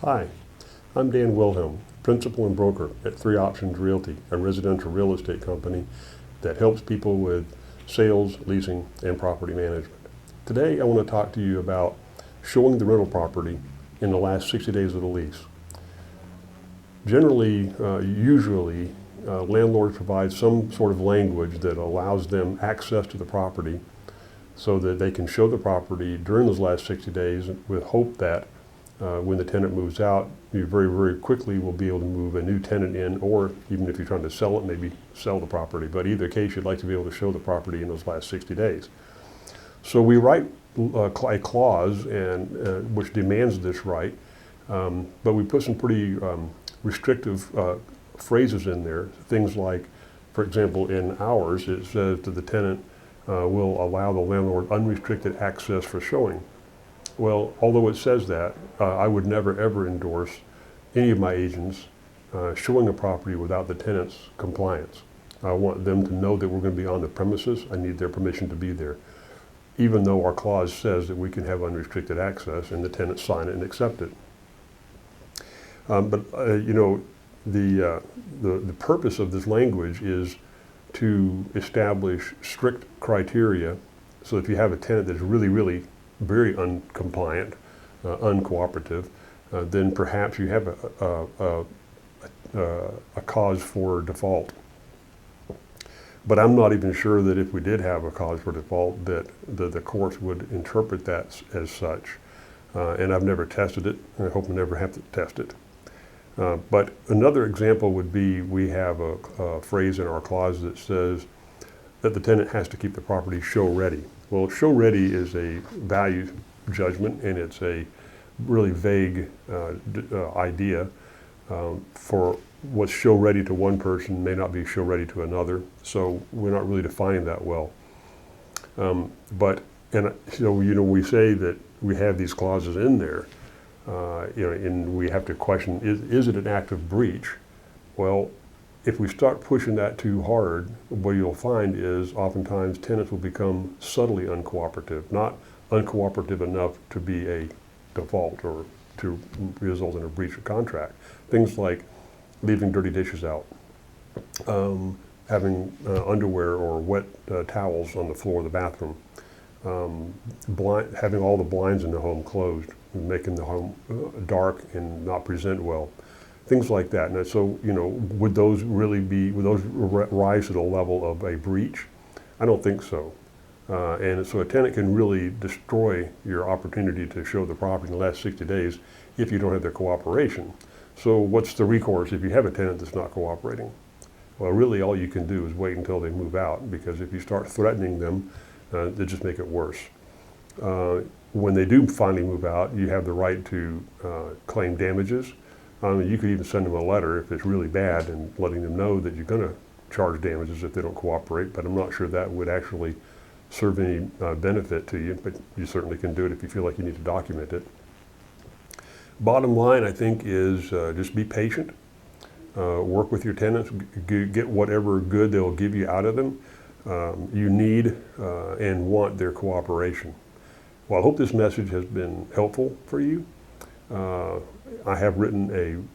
Hi, I'm Dan Wilhelm, principal and broker at 3 Options Realty, a residential real estate company that helps people with sales, leasing, and property management. Today I want to talk to you about showing the rental property in the last 60 days of the lease. Generally, usually, landlords provide some sort of language that allows them access to the property so that they can show the property during those last 60 days with hope that when the tenant moves out, you very, very quickly will be able to move a new tenant in, or even if you're trying to sell it, maybe sell the property. But either case, you'd like to be able to show the property in those last 60 days. So we write a clause which demands this right, but we put some pretty restrictive phrases in there. Things like, for example, in ours, it says that the tenant will allow the landlord unrestricted access for showing. Well, although it says that, I would never ever endorse any of my agents showing a property without the tenant's compliance. I want them to know that we're going to be on the premises. I need their permission to be there, even though our clause says that we can have unrestricted access and the tenant sign it and accept it. The purpose of this language is to establish strict criteria. So if you have a tenant that's really very uncompliant, uncooperative, then perhaps you have a cause for default. But I'm not even sure that if we did have a cause for default that the courts would interpret that as such. And I've never tested it, and I hope I never have to test it. But another example would be we have a phrase in our clause that says that the tenant has to keep the property show ready. Well, show ready is a value judgment, and it's a really vague idea. For what's show ready to one person may not be show ready to another, so we're not really defining that well. We say that we have these clauses in there, and we have to question, is it an active breach? Well, if we start pushing that too hard, what you'll find is oftentimes tenants will become subtly uncooperative, not uncooperative enough to be a default or to result in a breach of contract. Things like leaving dirty dishes out, having underwear or wet towels on the floor of the bathroom, having all the blinds in the home closed, making the home dark and not present well. Things like that. And so, would those rise to the level of a breach? I don't think so. And so a tenant can really destroy your opportunity to show the property in the last 60 days if you don't have their cooperation. So what's the recourse if you have a tenant that's not cooperating? Well, really all you can do is wait until they move out, because if you start threatening them, they just make it worse. When they do finally move out, you have the right to claim damages. You could even send them a letter if it's really bad and letting them know that you're going to charge damages if they don't cooperate, but I'm not sure that would actually serve any benefit to you, but you certainly can do it if you feel like you need to document it. Bottom line, I think, is just be patient, work with your tenants, get whatever good they'll give you out of them. You need and want their cooperation. Well, I hope this message has been helpful for you. I have written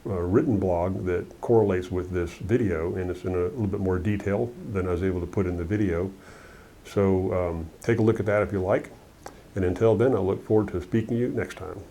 a written blog that correlates with this video, and it's in a little bit more detail than I was able to put in the video. So take a look at that if you like. And until then, I look forward to speaking to you next time.